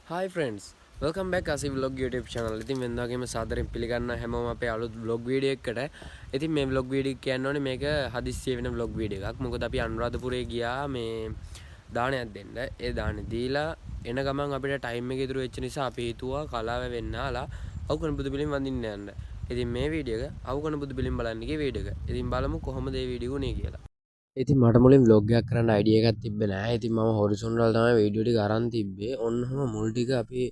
Hi friends, welcome back Asi vlog YouTube channel. ඉතින් වෙනදාගේම සාදරයෙන් පිළිගන්න හැමෝම අපේ අලුත් vlog video එකකට. ඉතින් මේ vlog video එක කියන්න ඕනේ මේක හදිස්සිය වෙන vlog video එකක්. මොකද අපි අනුරාධපුරේ ගියා මේ දානයක් දෙන්න. ඒ දානෙ දීලා එන ගමන් අපිට ටයිම් එක ඉතුරු වෙච්ච නිසා අපි හිතුවා කලාව වෙන්නාලා අවුකන බුදු පිළිම වඳින්න යන්න. ඉතින් මේ වීඩියෝ එක අවුකන බුදු පිළිම බලන්න ගිය වීඩියෝ එක. ඉතින් බලමු කොහොමද මේ වීඩියෝ උනේ කියලා. ඉතින් මට මුලින් vlog එකක් කරන්න අයිඩියා එකක් තිබ්බේ නෑ. ඉතින් මම හොරිසොන්ටල් තමයි වීඩියෝ ටික අරන් තිබ්බේ. ඔන්නම මුල් ටික අපි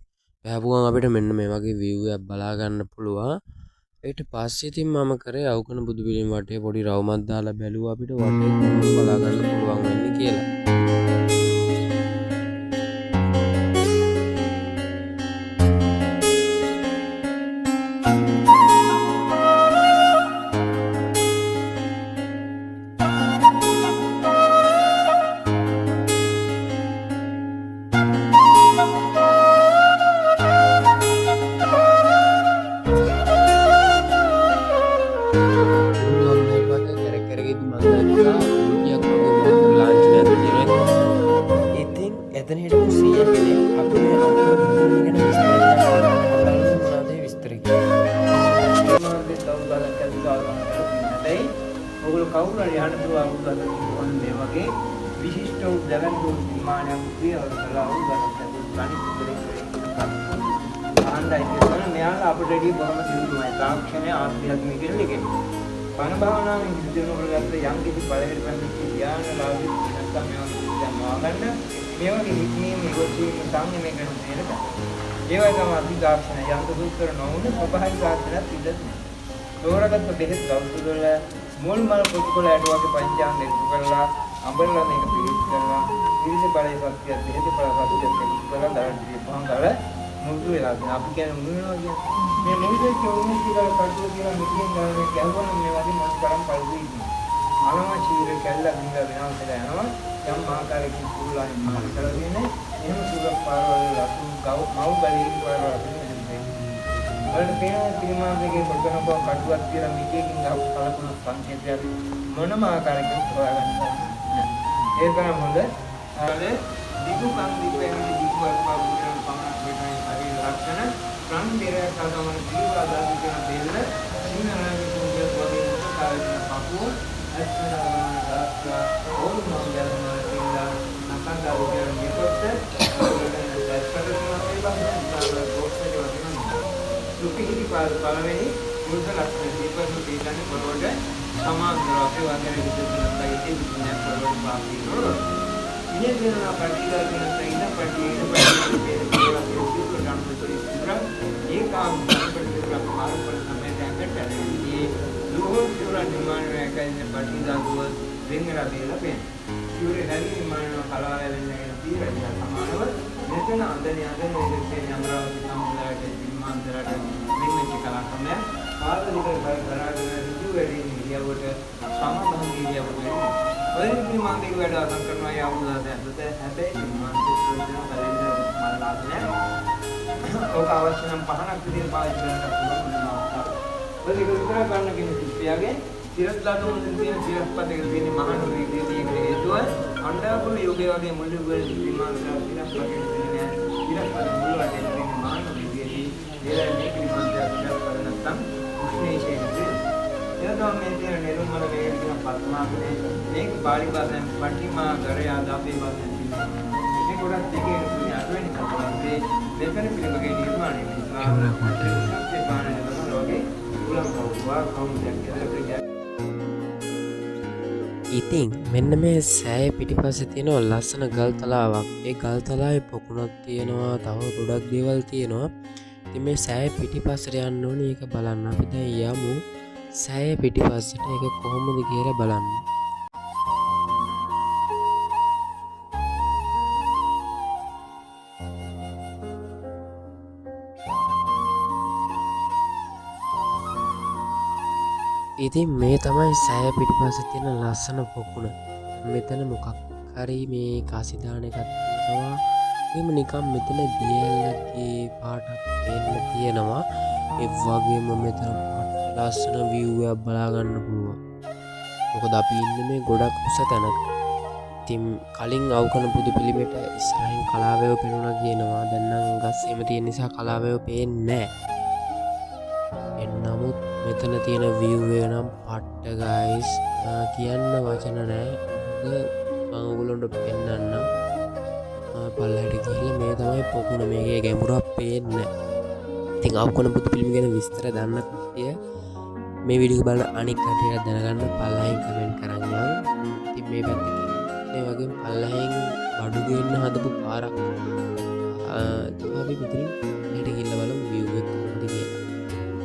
පැහපුවම අපිට මෙන්න මේ වගේ view එකක් බලා ගන්න පුළුවන්. ඊට පස්සේ ඉතින් මම කරේ අවුකන බුදු පිළිම වටේ පොඩි රවුමක් දාලා බැලුවා අපිට වටේ කොහොමද බලා ගන්න පුළුවන් වෙන්නේ කියලා. එතන හිටපු සීයා කෙනෙක් අපි මේ අවුරුදු දෙකකට විස්තර කරනවා. අපලු මොනවද විස්තර කියන්නේ? මාගේ තවුලක් කල්ලා නැතයි ඔගොල්ලෝ කවුරු හරි යහන දුව අවුරුද්දක් වුණ මේ වගේ විශිෂ්ට උදැවැන් නිර්මාණයක් ක්‍රියාවල අවුරුද්දක් ගණි පුදුරේ ආණ්ඩයි කියන මෙයාලා අපිට රෙඩි බොහොම දිනුමයි තාක්ෂණය ආධ්‍යාත්මික කියන එකේ පණ භාවනාවෙන් දිනු කරගත්ත යම් කිසි පළවෙනි පැත්තේ ඥාන ලාභි නැත්නම් මේවා දැන් මාගන්න මේ වගේ හික්මීම ඉවසීම සංයමය කරන දේකට ඒවයි තමයි අපි තාක්ෂණ යන්ත්‍ර සූත්‍ර නොවුන ස්වභාවික තාක්ෂණයක් ඉඳලා තෝරාගත්ත බෙහෙත් ගෞතු වල මුල් මල් පොත්කොළ ඇටුවගේ පංචාංග එකතු කරලා අඹරලා මේක පිළිත් කරනවා විවිධ බලයේ සත්‍යය බෙහෙත් බල සත්‍යය එකතු කරලා දරන්නේ පහන් කරලා මුළු වෙලා තියෙනවා අපි කියන්නේ මුළු වෙනවා කියන්නේ මේ මුළු දෙක උණු කියලා කටුව කියලා මෙකින් ගන්න ගැහුවම මේ වගේ මස් කරන් පල්ුයි අනවශ්‍ය කැල්ලා බින්දා වෙනවා කියලා යනවා යම් ආකාරයකින් කුල්ලානේ මාන කරලා තියෙන්නේ එහෙම සුරක් පාරවල ලකුණු මව් බලයෙන් පාරවල වලට පේන පිරිමාගේ පොතනකෝ කටුවක් කියලා මේකකින් කලකුණු සංකේතයක් මොනම ආකාරයකින් හොයාගන්න බැහැ. ඒක නම් හොඳ. ආලේ දිගු කන් දිගු එන්නේ දිගු වස්පා බුදුරන් පමණක් වෙනයි හරි ලක්ෂණ ප්‍රන් දෙරය සාධමන දීවාදාන කියන දෙල්ල සිංහරාගේ කුංගල් වගේ මුඛකාරී පපුව අස්තරාවන දාස්ලා ඕල් මොංගල්මන කියලා නකන්දා උදේ නිකොත් ලුකිහිටි පළවෙනි මුල්ක ලක්ෂණ දීපසු දීගන්නේ පොරවට සමාන්තරව අපේ වගේ විදිහට ඉතින් විඥාන පොරවට පාපී නෝ ඉන්නේ දෙනවා පටිගා කියන තැන පටියේ ඒකාම් පටිගා පාරපර තමයි දැක්කට මේ ලෝහ සිවුර නිර්මාණය කරන පටිගා දුව දෙන්නා බේලා පෙන් සිවුරේ හැරි නිර්මාණ කලාව වෙන්නේ තියෙන සමානව මෙතන අඳනේ ඉලක්කේ අමරාවති සම්මුලයට මාන්තරට මෙන්න කලාකමය පාරලික කරාගෙන ඍජු වෙමින් ඉරියව්වට සමබන්ධ ඉරියව්වට වෙනවා. ඔය නිර්මාණයක වැඩ අසම් කරනවා යවුණාද ඇත්තට හැබැයි නිර්මාණයේ ප්‍රයෝජන බලෙන්ද මල්ලාදනේ. ඔක අවශ්‍ය නම් පහනක් විදිහට පාවිච්චි කරන්න පුළුවන් වෙනවා. ඔය දෙක විතර ගන්න කෙනෙක් ඉස්පියාගේ සිරස්ලාට මුලින් තියෙන සිරස්පතේ තියෙන මහාන වේගයේ ඒකට හේතුව අණ්ඩාපුර යෝගයේ වගේ මුළු වෙල් නිර්මාණය සිරස්පතේ තියෙන සිරස්පත මුල් වටේ තියෙන මහාන වේගයේ ඒලා මේක නිර්මාණය කරලා නැත්නම් උෂ්ණේශයේ එතකොට මේ තියෙන නිර්මල වේගය කියන පත්මාකනේ මේක පාලි භාෂාවෙන් පටිමා කරේ ආදාපේ භාෂාවෙන් මේ කොටස් දෙකේ තුනේ අටවෙනි කතාවේ දෙකෙනි පිළිමගේ නිර්මාණය නිසා සත්‍ය පාණය තමයි ලෝකේ උලම් කවුවා කවුරුයක් කියලා ඉතින් මෙන්න මේ සෑය පිටිපස්සේ තියෙනවා ලස්සන ගල් තලාවක්. ඒ ගල් තලාවේ පොකුණක් තියෙනවා, තව ගොඩක් දේවල් තියෙනවා. ඉතින් මේ සෑය පිටිපස්සට යන්න ඕනේ ඒක බලන්න. අපි දැන් යමු සෑය පිටිපස්සට. ඒක කොහොමද කියලා බලන්න. ඉතින් මේ තමයි සෑය පිටිපස්සේ තියෙන ලස්සන පොකුණ. මෙතන මොකක් හරි මේ කාසිදාන එකක් තියෙනවා. එහෙම නිකම් මෙතන දියැලගේ පාටක් පේන්න තියෙනවා. ඒ වගේම මෙතන ලස්සන view එකක් බලා ගන්න පුළුවන්. මොකද අපි ඉන්නේ මේ ගොඩක් උස තැනක. ඉතින් කලින් අවකන පුදු පිළිමට ඉස්සරහින් කලාවයෝ පෙනුණ කියනවා දැන්නම් ගස් එම තියෙන නිසා කලාවයෝ පේන්නේ නැහැ. නමුත් මෙතන තියෙන view එක නම් පට්ට guys කියන්න වචන නැහැ. මම ඔයගොල්ලන්ට පෙන්නන්න පල්ලහැට ගිහලා මේ තමයි පොකුණ මේකේ ගැඹුරක් පේන්නේ. ඉතින් අවකන පුදු පිළිම ගැන විස්තර දන්න කට්ටිය මේ වීඩියෝ බලන අනික් කට්ටියට දැනගන්න පල්ලෙහින් කමෙන්ට් කරන්න. ඉතින් මේ පැත්තේ මේ වගේ පල්ලෙහින් බඩු ගේන්න හදපු පාරක් තමයි අපි මෙතනින් හෙට ගිහිල්ලා බලමු view එක කොහොමද කියලා.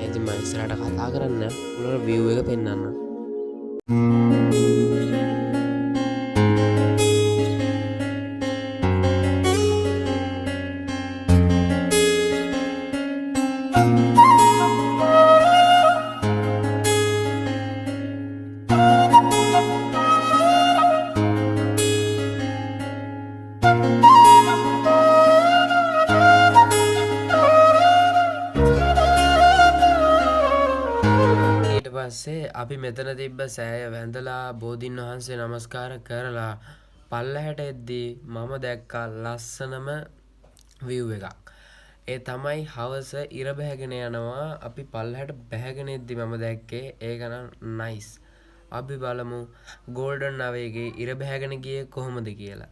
ඉතින් මම ඉස්සරහට කතා කරන්න උනර view එක පෙන්නන්න. පස්සේ අපි මෙතන තිබ්බ සෑය වැඳලා බෝධීන් වහන්සේ නමස්කාර කරලා පල්ලහැට එද්දී මම දැක්කා ලස්සනම view එකක්. ඒ තමයි හවස ඉර බැහැගෙන යනවා. අපි පල්ලහැට බැහැගෙන එද්දී මම දැක්කේ ඒක නම් nice. අපි බලමු golden අවේගේ ඉර බැහැගෙන ගියේ කොහොමද කියලා.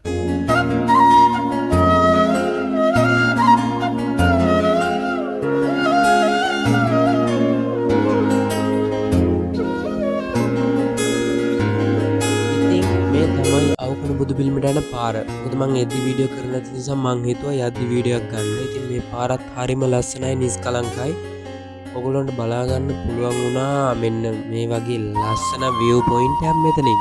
බුදු පිළිමට යන පාර. මොකද මම එද්දි වීඩියෝ කරලා නැති නිසා මං හිතුවා යද්දි වීඩියෝ එකක් ගන්න. ඉතින් මේ පාරත් හරිම ලස්සනයි නිස්කලංකයි. ඔයගොල්ලන්ට බලා ගන්න පුළුවන් වුණා මෙන්න මේ වගේ ලස්සන view point එකක් මෙතනින්.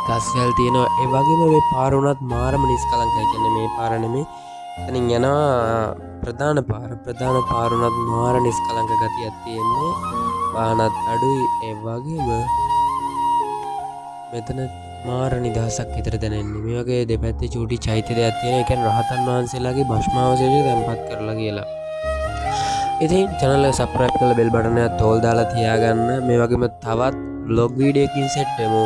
ගස්වැල් තියෙනවා. ඒ වගේම මේ පාර උනත් මාරම නිස්කලංකයි. කියන්නේ මේ පාර නෙමෙයි. එතනින් යනවා ප්‍රධාන පාර. ප්‍රධාන පාර උනත් මාර නිස්කලංක ගතියක් තියෙන්නේ. වාහනත් අඩුයි. ඒ වගේම මෙතන මාර නිදහසක් විතර දැනෙන්නේ. මේ වගේ දෙපැත්තේ චූටි චෛත්‍ය දෙයක් තියෙනවා. ඒ කියන්නේ රහතන් වහන්සේලාගේ භස්මාවශේෂය තැන්පත් කරලා කියලා. ඉතින් channel එක subscribe කරලා bell button එක තෝල් දාලා තියාගන්න. මේ වගේම තවත් vlog video එකකින් සෙට් වෙමු.